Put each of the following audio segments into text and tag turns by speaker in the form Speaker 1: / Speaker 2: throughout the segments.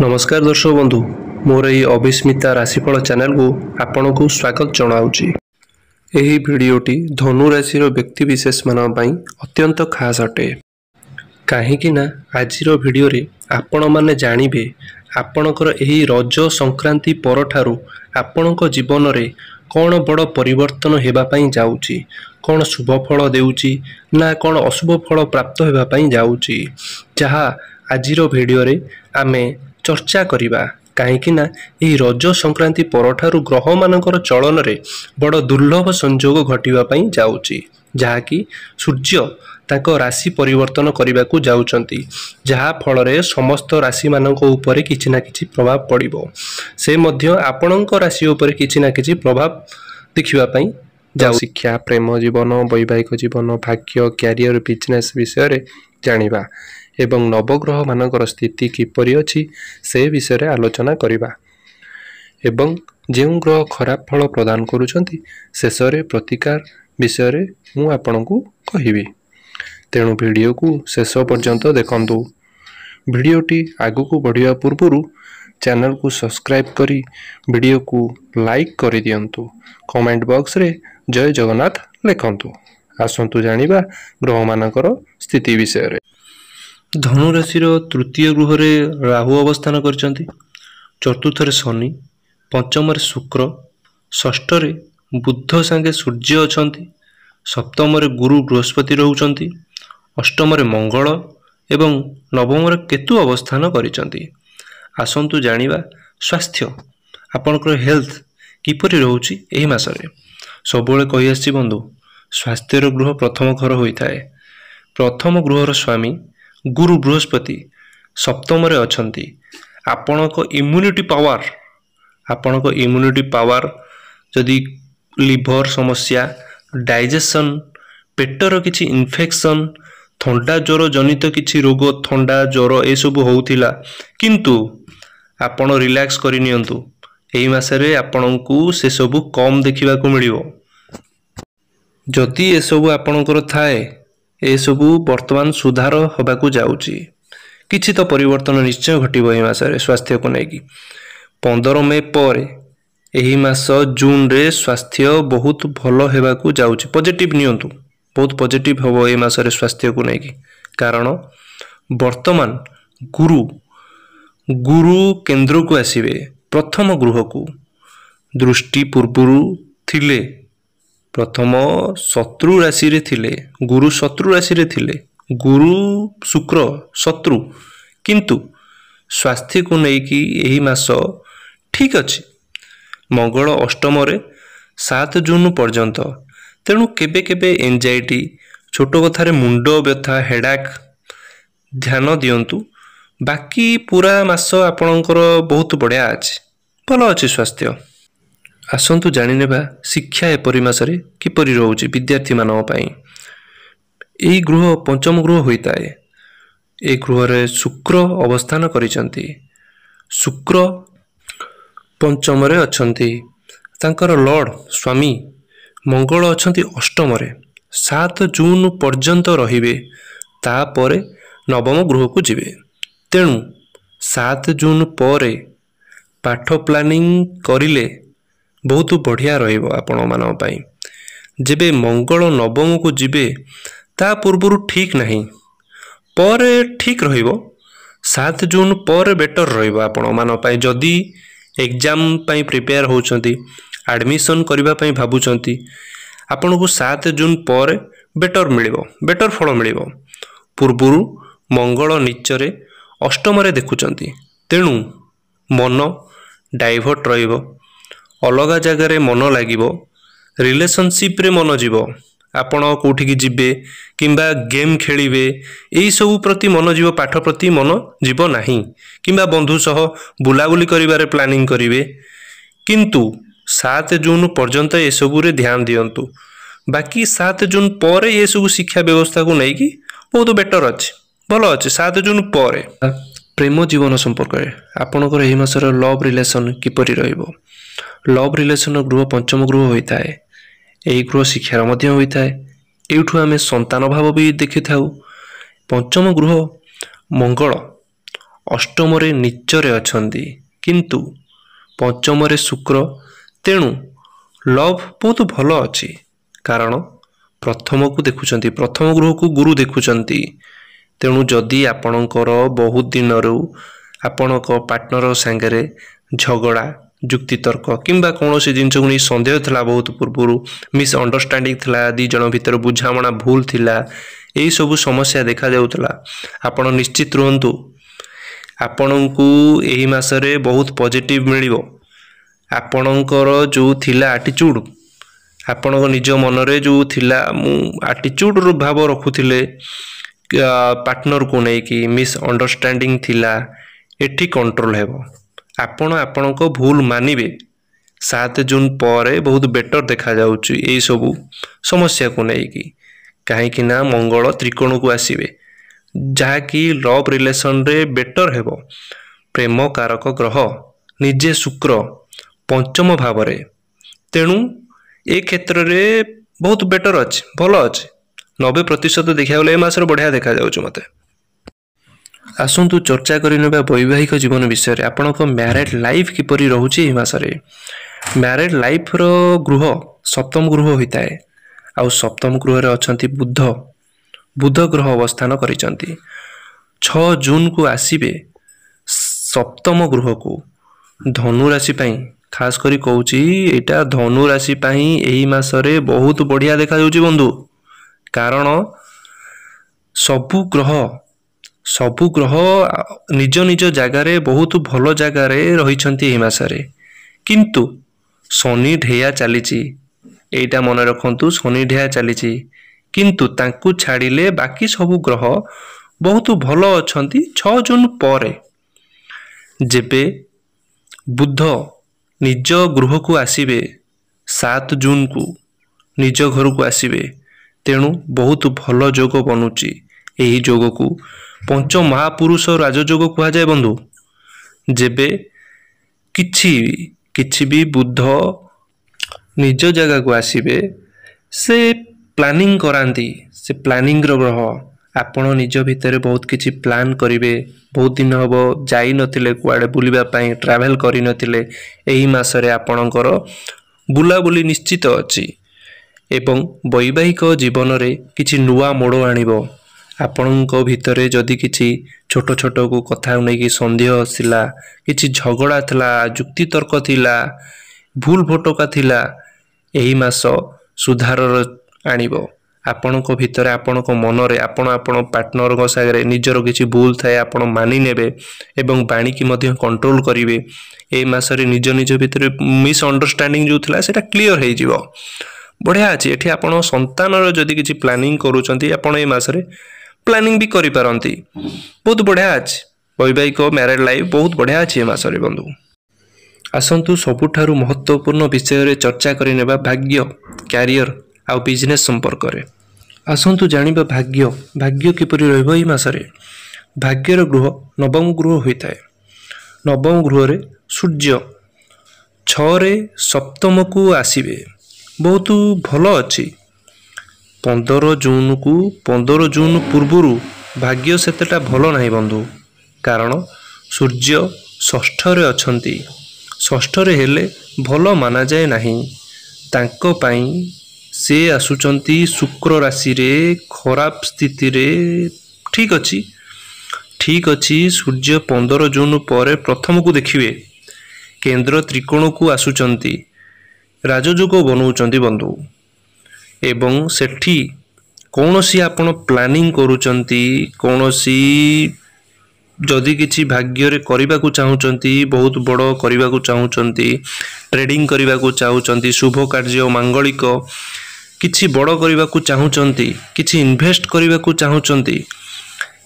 Speaker 1: नमस्कार दर्शक बंधु मोर यही अभिस्मिता राशिफल चैनल को आपण को स्वागत जनाऊँगी। यही भिडियोटी धनु राशि व्यक्ति विशेष मान अत्यंत खास अटे कहीं आज भिडियो रे आपण माने जानिबे आपणकर यही रज संक्रांति परठारु आपणक जीवन रे कौन बड़ परिवर्तन हेबा पई जाउची, कौन शुभ फल देउची ना कौन अशुभ फल प्राप्त हेबा पई जाउची, जहा आजिर भिडियो रे आमे चर्चा करिबा। कहीं यही रज संक्रांति परठारु ग्रह मानकर चलन रे बड़ दुर्लभ संयोग घटिबा पई जाउची, जहाँकि सूर्य ताको राशि परिवर्तन करने को जाउचंती, जहा फल रे समस्त राशि मानक ऊपर किछि ना किछि प्रभाव पड़िबो। से मध्य आपणक राशि ऊपर किछि ना किछि प्रभाव देखिबा पई जाउ। शिक्षा, प्रेम जीवन, वैवाहिक जीवन, भाग्य, कैरियर, बिजनेस विषय रे जानिबा एवं नवग्रह मानकर स्थिति किपरि अछि से विषय रे आलोचना करिबा एवं जेउ ग्रह खराब फल प्रदान करूछंती शेष रे प्रतिकार विषय रे मु आपनकु कहिबी। तेणु वीडियो को शेष पर्यंत देखंतु। वीडियोटी आगु को बढ़िया पूर्व चैनल को सब्सक्राइब करी वीडियो को लाइक कर दियंतु। कमेंट बॉक्स रे जय जगन्नाथ लिखंतु। आसंतु जानिबा ग्रह मानकर स्थिति विषय रे। धनु राशि तृतीय गृह रे राहु अवस्थान करचंती, चतुर्थ रे शनि, पंचम रे शुक्र, षष्ठ रे बुध संगे सूर्य अछंती, सप्तम रे गुरु बृहस्पति रहउचंती, अष्टम रे मंगल एवं नवम रे केतु अवस्थान करिचंती। आसंतु जानिबा स्वास्थ्य आपनकर हेल्थ किपरि रहउची एही मास रे। सबोले कहि आछि बंधु, स्वास्थ्य रो गृह प्रथम घर होइथाय। प्रथम गृह रो स्वामी गुरु बृहस्पति सप्तम रे अछंती। आपनक इम्यूनिटी पावर जदि लिभर समस्या, डाइजेशन, पेटर किछि इन्फेक्शन, थंडा ज्वर जनित किछि रोग, थंडा ज्वर ए सब होउथिला, किंतु आपण रिलैक्स करि नियंतु। एही मासरे आपणकू से सब कम देखिबा को मिलिबो। जदि ए सब आपणकर थाए ए सबु वर्तमान सुधार होबा को जाउची, किछि तो परिवर्तन निश्चय घटिबो एही मासरे स्वास्थ्य को नेकी। 15 मई पर एही मास जून रे स्वास्थ्य बहुत भलो हेबा को जाउची। पॉजिटिव नियंतु, बहुत पॉजिटिव होबो एही मासरे स्वास्थ्य को नेकी। कारण वर्तमान गुरु केंद्र को आसीबे, प्रथम गृह को दृष्टि पूर्वरु थिले, प्रथम शत्रु राशि रे थिले, गुरु शत्रु राशि रे थिले, गुरु शुक्र शत्रु, किंतु स्वास्थ्य को नेकी एही मास ठीक अछि। मंगल अष्टम रे 7 जून पर्यंत। तेणु केबे केबे एंजाइटी, छोट कथारे मुंड व्यथा, हेडाक ध्यान दियंतु। बाकी पूरा मास आपणकर बहुत बढ़िया अछि, भलो अछि स्वास्थ्य। आसंतु जानि नेबा शिक्षा एपरि मासरे किपरि रहउची विद्यार्थी मानक पई। एही गृह पंचम गृह होइताए। ए गृह रे शुक्र अवस्थान करिसंती। शुक्र पंचम रे अछंती। तांकर लॉर्ड स्वामी मंगल अछंती अष्टम रे। 7 जून पर्यंत रहिबे, तापरे नवम गृह को जिबे। तेणु 7 जून पर पाठ प्लानिंग करिले बहुत बढ़िया रहिबो आपण मानक पई। जेबे मंगल नवम को जिबे ता पूर्वरु ठीक नहीं, पर ठीक रहिबो। 7 जून पर बेटर रहिबो आपण मानक पई। जदि एग्जाम पई प्रिपेयर होउचंती, एडमिशन करिबा पई भाबुचंती, आपण को 7 जून पर बेटर मिलिबो, बेटर फल मिलिबो। पूर्वरु मंगल नीचरे अष्टम रे देखुचंती, तेणु मन डाइवर्ट रहिबो, अलगा जगह रे मन लागिबो, रिलेशनशिप रे मन जीवो। आपण कोठी की जिबे किंबा गेम खेलिबे, एई सब प्रति मन जीवो, पाठ प्रति मन जीवो नाही। किंबा बंधु सह बुलाबुली करिबारे प्लानिंग करिवे, किंतु 7 जून पर्यंत ए सब रे ध्यान दियंतु। बाकी 7 जून पर ए सब शिक्षा व्यवस्था को नहीं कि बहुत बेटर अछि, भलो अछि। 7 जून पर प्रेम जीवन संपर्क रे आपणकर एही मासर लव रिलेशन किपरि रहइबो। लव रिलेशन गृह पंचम गृह होइताए। एही गृह शिक्षार मध्य होइताए। एठु आमे संतान भाव भी देखि थाउ। पंचम गृह मंगल ଅଷ୍ଟମରେ ନିଚରେ ଅଛନ୍ତି କିନ୍ତୁ ପଞ୍ଚମରେ ଶୁକ୍ର। ତେଣୁ ଲଭ୍ ବହୁତ ଭଲ ଅଛି କାରଣ ପ୍ରଥମକୁ ଦେଖୁଛନ୍ତି, ପ୍ରଥମ ଗୃହକୁ ଗୁରୁ ଦେଖୁଛନ୍ତି। ତେଣୁ ଯଦି ଆପଣଙ୍କର ବହୁତ ଦିନରୁ ଆପଣଙ୍କ ପାର୍ଟନର ସାଙ୍ଗରେ ଝଗଡ଼ା, ଯୁକ୍ତିତର୍କ କିମ୍ବା କୌଣସି ଜିନିଷକୁ ନେଇ ସନ୍ଦେହ ଥିଲା, ବହୁତ ପୂର୍ବରୁ ମିସ୍ଅଣ୍ଡରଷ୍ଟାଣ୍ଡିଂ ଥିଲା, ଦୁଇ ଜଣ ଭିତରେ ବୁଝାମଣା ଭୁଲ ଥିଲା, ଏହିସବୁ ସମସ୍ୟା ଦେଖାଯାଉଥିଲା, ଆପଣ ନିଶ୍ଚିତ ରୁହନ୍ତୁ ଆପଣଙ୍କୁ ଏହି ମାସରେ ବହୁତ ପଜିଟିଭ୍ ମିଳିବ। ଆପଣଙ୍କର ଯେଉଁ ଥିଲା ଆଟିଚ୍ୟୁଡ଼, ଆପଣଙ୍କ ନିଜ ମନରେ ଯେଉଁ ଥିଲା ମୁଁ ଆଟିଚ୍ୟୁଡ଼ର ଭାବ ରଖୁଥିଲେ ପାର୍ଟନରକୁ ନେଇକି ମିସ୍ଅଣ୍ଡରଷ୍ଟାଣ୍ଡିଂ ଥିଲା, ଏଠି କଣ୍ଟ୍ରୋଲ ହେବ। ଆପଣ ଆପଣଙ୍କ ଭୁଲ ମାନିବେ। 7 ଜୁନ୍ ପରେ ବହୁତ ବେଟର ଦେଖାଯାଉଛି ଏହିସବୁ ସମସ୍ୟାକୁ ନେଇକି। କାହିଁକି ନା ମଙ୍ଗଳ ତ୍ରିକୋଣକୁ ଆସିବେ ଯାହାକି ଲଭ୍ ରିଲେସନରେ ବେଟର ହେବ। ପ୍ରେମ କାରକ ଗ୍ରହ ନିଜେ ଶୁକ୍ର ପଞ୍ଚମ ଭାବରେ। ତେଣୁ ଏ କ୍ଷେତ୍ରରେ ବହୁତ ବେଟର ଅଛି, ଭଲ ଅଛି। 90% ଦେଖିବାକୁ ଗଲେ ଏ ମାସରେ ବଢ଼ିଆ ଦେଖାଯାଉଛି ମୋତେ। ଆସନ୍ତୁ ଚର୍ଚ୍ଚା କରିନେବା ବୈବାହିକ ଜୀବନ ବିଷୟରେ। ଆପଣଙ୍କ ମ୍ୟାରେଡ୍ ଲାଇଫ୍ କିପରି ରହୁଛି ଏହି ମାସରେ। ମ୍ୟାରେଡ୍ ଲାଇଫ୍ର ଗୃହ ସପ୍ତମ ଗୃହ ହୋଇଥାଏ। ଆଉ ସପ୍ତମ ଗୃହରେ ଅଛନ୍ତି ବୁଧ। ବୁଧ ଗ୍ରହ ଅବସ୍ଥାନ କରିଛନ୍ତି। 6 ଜୁନ୍କୁ ଆସିବେ ସପ୍ତମ ଗୃହକୁ। ଧନୁ ରାଶି ପାଇଁ ଖାସ କରି କହୁଛି, ଏଇଟା ଧନୁ ରାଶି ପାଇଁ ଏହି ମାସରେ ବହୁତ ବଢ଼ିଆ ଦେଖାଯାଉଛି ବନ୍ଧୁ। କାରଣ ସବୁ ଗ୍ରହ ନିଜ ନିଜ ଜାଗାରେ ବହୁତ ଭଲ ଜାଗାରେ ରହିଛନ୍ତି ଏହି ମାସରେ। କିନ୍ତୁ ଶନି ଢେୟା ଚାଲିଛି, ଏଇଟା ମନେ ରଖନ୍ତୁ, ଶନି ଢେୟା ଚାଲିଛି। କିନ୍ତୁ ତାଙ୍କୁ ଛାଡ଼ିଲେ ବାକି ସବୁ ଗ୍ରହ ବହୁତ ଭଲ ଅଛନ୍ତି। 6 ଜୁନ୍ ପରେ ଯେବେ ବୁଧ ନିଜ ଗୃହକୁ ଆସିବେ, 7 ଜୁନ୍କୁ ନିଜ ଘରକୁ ଆସିବେ, ତେଣୁ ବହୁତ ଭଲ ଯୋଗ ବନୁଛି। ଏହି ଯୋଗକୁ ପଞ୍ଚ ମହାପୁରୁଷ ରାଜଯୋଗ କୁହାଯାଏ ବନ୍ଧୁ। ଯେବେ କିଛି ବି ବୁଧ ନିଜ ଜାଗାକୁ ଆସିବେ, ସେ ପ୍ଲାନିଂ କରାନ୍ତି, ସେ ପ୍ଲାନିଂର ଗ୍ରହ। ଆପଣ ନିଜ ଭିତରେ ବହୁତ କିଛି ପ୍ଲାନ୍ କରିବେ। ବହୁତ ଦିନ ହେବ ଯାଇନଥିଲେ କୁଆଡ଼େ ବୁଲିବା ପାଇଁ, ଟ୍ରାଭେଲ୍ କରିନଥିଲେ, ଏହି ମାସରେ ଆପଣଙ୍କର ବୁଲାବୁଲି ନିଶ୍ଚିତ ଅଛି। ଏବଂ ବୈବାହିକ ଜୀବନରେ କିଛି ନୂଆ ମୋଡ଼ ଆଣିବ। ଆପଣଙ୍କ ଭିତରେ ଯଦି କିଛି ଛୋଟ ଛୋଟକୁ କଥାକୁ ନେଇକି ସନ୍ଦେହ ଥିଲା, କିଛି ଝଗଡ଼ା ଥିଲା, ଯୁକ୍ତିତର୍କ ଥିଲା, ଭୁଲ ଭଟକା ଥିଲା, ଏହି ମାସ ସୁଧାରର ଆଣିବ। ଆପଣଙ୍କ ଭିତରେ, ଆପଣଙ୍କ ମନରେ, ଆପଣ ପାର୍ଟନରଙ୍କ ସାଙ୍ଗରେ ନିଜର କିଛି ଭୁଲ ଥାଏ ଆପଣ ମାନି ନେବେ ଏବଂ ବାଣୀକି ମଧ୍ୟ କଣ୍ଟ୍ରୋଲ କରିବେ। ଏହି ମାସରେ ନିଜ ଭିତରେ ମିସ୍ଅଣ୍ଡରଷ୍ଟାଣ୍ଡିଂ ଯେଉଁ ଥିଲା ସେଇଟା କ୍ଲିଅର ହେଇଯିବ। ବଢ଼ିଆ ଅଛି। ଏଠି ଆପଣ ସନ୍ତାନର ଯଦି କିଛି ପ୍ଲାନିଂ କରୁଛନ୍ତି, ଆପଣ ଏହି ମାସରେ ପ୍ଲାନିଂ ବି କରିପାରନ୍ତି। ବହୁତ ବଢ଼ିଆ ଅଛି। ବୈବାହିକ ମ୍ୟାରେଡ୍ ଲାଇଫ୍ ବହୁତ ବଢ଼ିଆ ଅଛି ଏ ମାସରେ ବନ୍ଧୁ। ଆସନ୍ତୁ ସବୁଠାରୁ ମହତ୍ତ୍ୱପୂର୍ଣ୍ଣ ବିଷୟରେ ଚର୍ଚ୍ଚା କରିନେବା, ଭାଗ୍ୟ, କ୍ୟାରିୟର ଆଉ ବିଜନେସ୍ ସମ୍ପର୍କରେ। ଆସନ୍ତୁ ଜାଣିବା ଭାଗ୍ୟ କିପରି ରହିବ ଏହି ମାସରେ। ଭାଗ୍ୟର ଗୃହ ନବମ ଗୃହ ହୋଇଥାଏ। ନବମ ଗୃହରେ ସୂର୍ଯ୍ୟ 6ରେ ସପ୍ତମକୁ ଆସିବେ, ବହୁତ ଭଲ ଅଛି। 15 ଜୁନ୍ ପୂର୍ବରୁ ଭାଗ୍ୟ ସେତେଟା ଭଲ ନାହିଁ ବନ୍ଧୁ। କାରଣ ସୂର୍ଯ୍ୟ ଷଷ୍ଠରେ ଅଛନ୍ତି। ଷଷ୍ଠରେ ହେଲେ ଭଲ ମାନାଯାଏ ନାହିଁ। ତାଙ୍କ ପାଇଁ ସେ ଆସୁଛନ୍ତି ଶୁକ୍ର ରାଶିରେ, ଖରାପ ସ୍ଥିତିରେ। ଠିକ୍ ଅଛି। ସୂର୍ଯ୍ୟ 15 ଜୁନ୍ ପରେ ପ୍ରଥମକୁ ଦେଖିବେ, କେନ୍ଦ୍ର ତ୍ରିକୋଣକୁ ଆସୁଛନ୍ତି, ରାଜଯୋଗ ବନଉଛନ୍ତି ବନ୍ଧୁ। ଏବଂ ସେଠି କୌଣସି ଆପଣ ପ୍ଲାନିଂ କରୁଛନ୍ତି, କୌଣସି ଯଦି କିଛି ଭାଗ୍ୟରେ କରିବାକୁ ଚାହୁଁଛନ୍ତି, ବହୁତ ବଡ଼ କରିବାକୁ ଚାହୁଁଛନ୍ତି, ଟ୍ରେଡିଂ କରିବାକୁ ଚାହୁଁଛନ୍ତି, ଶୁଭ କାର୍ଯ୍ୟ, ମାଙ୍ଗଳିକ କିଛି ବଡ଼ କରିବାକୁ ଚାହୁଁଛନ୍ତି, କିଛି ଇନଭେଷ୍ଟ କରିବାକୁ ଚାହୁଁଛନ୍ତି,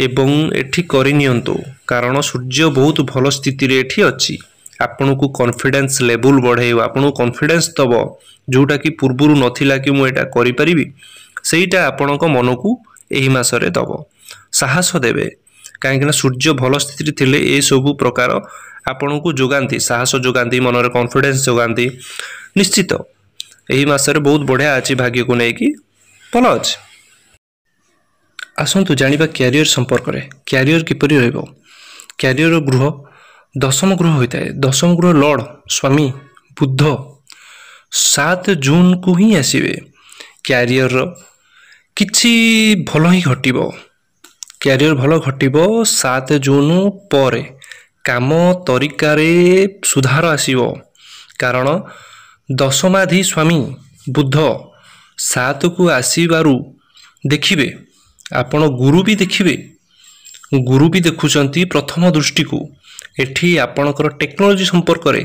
Speaker 1: ଏବଂ ଏଠି କରିନିଅନ୍ତୁ। କାରଣ ସୂର୍ଯ୍ୟ ବହୁତ ଭଲ ସ୍ଥିତିରେ ଏଠି ଅଛି। ଆପଣଙ୍କୁ କନଫିଡେନ୍ସ ଲେଭେଲ ବଢ଼େଇବ, ଆପଣଙ୍କୁ କନଫିଡେନ୍ସ ଦେବ, ଯେଉଁଟାକି ପୂର୍ବରୁ ନଥିଲା କି ମୁଁ ଏଇଟା କରିପାରିବି, ସେଇଟା ଆପଣଙ୍କ ମନକୁ ଏହି ମାସରେ ଦେବ, ସାହସ ଦେବେ। କାହିଁକିନା ସୂର୍ଯ୍ୟ ଭଲ ସ୍ଥିତିରେ ଥିଲେ ଏସବୁ ପ୍ରକାର ଆପଣଙ୍କୁ ଯୋଗାନ୍ତି, ସାହସ ଯୋଗାନ୍ତି, ମନରେ କନଫିଡେନ୍ସ ଯୋଗାନ୍ତି। ନିଶ୍ଚିତ ଏହି ମାସରେ ବହୁତ ବଢ଼ିଆ ଅଛି, ଭାଗ୍ୟକୁ ନେଇକି ଭଲ ଅଛି। ଆସନ୍ତୁ ଜାଣିବା କ୍ୟାରିୟର ସମ୍ପର୍କରେ। କ୍ୟାରିୟର କିପରି ରହିବ। କ୍ୟାରିୟର ଗୃହ ଦଶମ ଗୃହ ହୋଇଥାଏ। ଦଶମ ଗୃହ ଲର୍ଡ଼ ସ୍ୱାମୀ ବୁଧ 7 ଜୁନକୁ ହିଁ ଆସିବେ। କ୍ୟାରିୟର କିଛି ଭଲ ହିଁ ଘଟିବ। କ୍ୟାରିୟର ଭଲ ଘଟିବ 7 ଜୁନ ପରେ। କାମ ତରିକାରେ ସୁଧାର ଆସିବ, କାରଣ ଦଶମାଧି ସ୍ୱାମୀ ବୁଧ 7କୁ ଆସିବାରୁ ଦେଖିବେ ଆପଣ ଗୁରୁ ବି ଦେଖିବେ। ଗୁରୁ ବି ଦେଖୁଛନ୍ତି ପ୍ରଥମ ଦୃଷ୍ଟିକୁ। ଏଠି ଆପଣଙ୍କର ଟେକ୍ନୋଲୋଜି ସମ୍ପର୍କରେ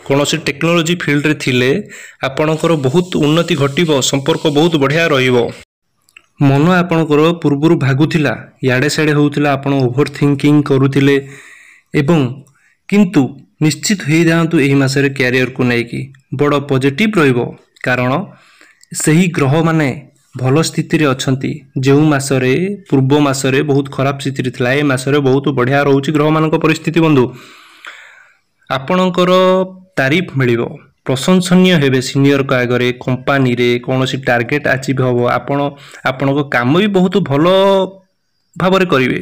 Speaker 1: କୌଣସି ଟେକ୍ନୋଲୋଜି ଫିଲ୍ଡରେ ଥିଲେ ଆପଣଙ୍କର ବହୁତ ଉନ୍ନତି ଘଟିବ, ସମ୍ପର୍କ ବହୁତ ବଢ଼ିଆ ରହିବ। ମନ ଆପଣଙ୍କର ପୂର୍ବରୁ ଭାଗୁଥିଲା, ଇଆଡ଼େ ସିଆଡ଼େ ହେଉଥିଲା, ଆପଣ ଓଭର ଥିଙ୍କିଂ କରୁଥିଲେ, ଏବଂ କିନ୍ତୁ ନିଶ୍ଚିତ ହୋଇଯାଆନ୍ତୁ ଏହି ମାସରେ କ୍ୟାରିୟରକୁ ନେଇକି ବଡ଼ ପଜିଟିଭ ରହିବ, କାରଣ ସେହି ଗ୍ରହମାନେ ଭଲ ସ୍ଥିତିରେ ଅଛନ୍ତି। ଯେଉଁ ମାସରେ ପୂର୍ବ ମାସରେ ବହୁତ ଖରାପ ସ୍ଥିତିରେ ଥିଲା, ଏ ମାସରେ ବହୁତ ବଢ଼ିଆ ରହୁଛି ଗ୍ରହମାନଙ୍କ ପରିସ୍ଥିତି। ବନ୍ଧୁ ଆପଣଙ୍କର ତାରିଫ ମିଳିବ, ପ୍ରଶଂସନୀୟ ହେବେ ସିନିୟରଙ୍କ ଆଗରେ, କମ୍ପାନୀରେ କୌଣସି ଟାର୍ଗେଟ ଆଚିଭ୍ ହେବ। ଆପଣଙ୍କ କାମ ବି ବହୁତ ଭଲ ଭାବରେ କରିବେ।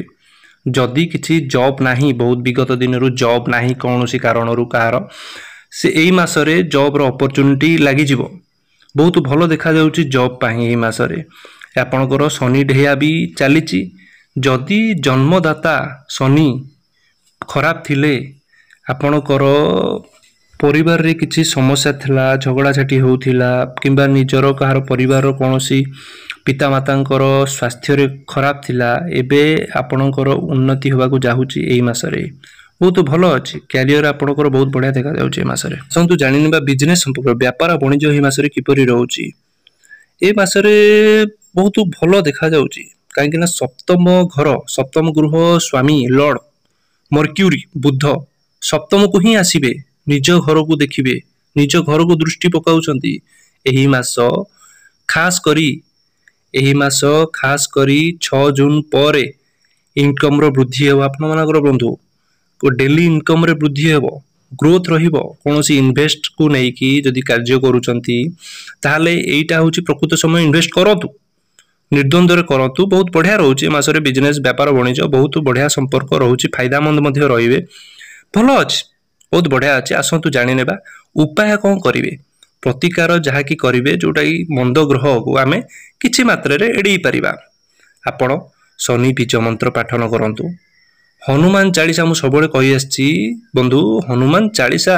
Speaker 1: ଯଦି କିଛି ଜବ୍ ନାହିଁ, ବହୁତ ବିଗତ ଦିନରୁ ଜବ୍ ନାହିଁ କୌଣସି କାରଣରୁ କାହାର, ସେ ଏଇ ମାସରେ ଜବ୍ର ଅପରଚ୍ୟୁନିଟି ଲାଗିଯିବ। ବହୁତ ଭଲ ଦେଖାଯାଉଛି ଜବ୍ ପାଇଁ ଏହି ମାସରେ। ଆପଣଙ୍କର ଶନି ଢେୟା ବି ଚାଲିଛି। ଯଦି ଜନ୍ମଦାତା ଶନି ଖରାପ ଥିଲେ, ଆପଣଙ୍କର ପରିବାରରେ କିଛି ସମସ୍ୟା ଥିଲା, ଝଗଡ଼ାଝାଟି ହେଉଥିଲା, କିମ୍ବା ନିଜର କାହାର ପରିବାରର କୌଣସି ପିତାମାତାଙ୍କର ସ୍ୱାସ୍ଥ୍ୟରେ ଖରାପ ଥିଲା, ଏବେ ଆପଣଙ୍କର ଉନ୍ନତି ହେବାକୁ ଯାଉଛି ଏହି ମାସରେ। ବହୁତ ଭଲ ଅଛି। କ୍ୟାରିୟର ଆପଣଙ୍କର ବହୁତ ବଢ଼ିଆ ଦେଖାଯାଉଛି ଏ ମାସରେ। ଆସନ୍ତୁ ଜାଣିନେବା ବିଜନେସ୍ ସମ୍ପର୍କ, ବ୍ୟାପାର ବାଣିଜ୍ୟ ଏହି ମାସରେ କିପରି ରହୁଛି। ଏ ମାସରେ ବହୁତ ଭଲ ଦେଖାଯାଉଛି, କାହିଁକିନା ସପ୍ତମ ଘର, ସପ୍ତମ ଗୃହ ସ୍ୱାମୀ ଲର୍ଡ଼ ମର୍କ୍ୟୁରୀ ବୁଧ ସପ୍ତମକୁ ହିଁ ଆସିବେ। ନିଜ ଘରକୁ ଦେଖିବେ, ନିଜ ଘରକୁ ଦୃଷ୍ଟି ପକାଉଛନ୍ତି। ଏହି ମାସ ଖାସ୍ କରି 6 ଜୁନ ପରେ ଇନକମ୍ର ବୃଦ୍ଧି ହେବ। ଆପଣମାନଙ୍କର ବନ୍ଧୁ ଡେଲି ଇନକମ୍ରେ ବୃଦ୍ଧି ହେବ, ଗ୍ରୋଥ୍ ରହିବ। କୌଣସି ଇନଭେଷ୍ଟକୁ ନେଇକି ଯଦି କାର୍ଯ୍ୟ କରୁଛନ୍ତି, ତାହେଲେ ଏଇଟା ହେଉଛି ପ୍ରକୃତ ସମୟ। ଇନଭେଷ୍ଟ କରନ୍ତୁ, ନିର୍ଦ୍ୱନ୍ଦ୍ୱରେ କରନ୍ତୁ। ବହୁତ ବଢ଼ିଆ ରହୁଛି ଏ ମାସରେ ବିଜନେସ୍, ବ୍ୟାପାର ବାଣିଜ୍ୟ ବହୁତ ବଢ଼ିଆ ସମ୍ପର୍କ ରହୁଛି। ଫାଇଦାମନ୍ଦ ମଧ୍ୟ ରହିବେ। ଭଲ ଅଛି, ବହୁତ ବଢ଼ିଆ ଅଛି। ଆସନ୍ତୁ ଜାଣିନେବା ଉପାୟ କ'ଣ କରିବେ, ପ୍ରତିକାର ଯାହାକି କରିବେ, ଯେଉଁଟାକି ମନ୍ଦ ଗ୍ରହକୁ ଆମେ କିଛି ମାତ୍ରାରେ ଏଡ଼େଇ ପାରିବା। ଆପଣ ଶନି ବୀଜ ମନ୍ତ୍ର ପାଠନ କରନ୍ତୁ। ହନୁମାନ ଚାଳିଶା ମୁଁ ସବୁବେଳେ କହି ଆସିଛି ବନ୍ଧୁ, ହନୁମାନ ଚାଳିଶା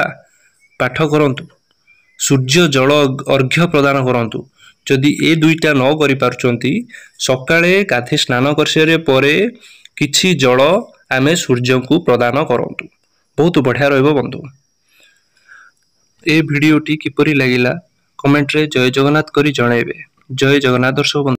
Speaker 1: ପାଠ କରନ୍ତୁ। ସୂର୍ଯ୍ୟ ଜଳ ଅର୍ଘ୍ୟ ପ୍ରଦାନ କରନ୍ତୁ। ଯଦି ଏ ଦୁଇଟା ନ କରିପାରୁଛନ୍ତି, ସକାଳେ ଗାଧୋଇ ସ୍ନାନ କରିସାରିବା ପରେ କିଛି ଜଳ ଆମେ ସୂର୍ଯ୍ୟଙ୍କୁ ପ୍ରଦାନ କରନ୍ତୁ। ବହୁତ ବଢ଼ିଆ ରହିବ ବନ୍ଧୁ। ଏ ଭିଡ଼ିଓଟି କିପରି ଲାଗିଲା କମେଣ୍ଟରେ ଜୟ ଜଗନ୍ନାଥ କରି ଜଣାଇବେ। ଜୟ ଜଗନ୍ନାଥ ଦର୍ଶକ ବନ୍ଧୁ।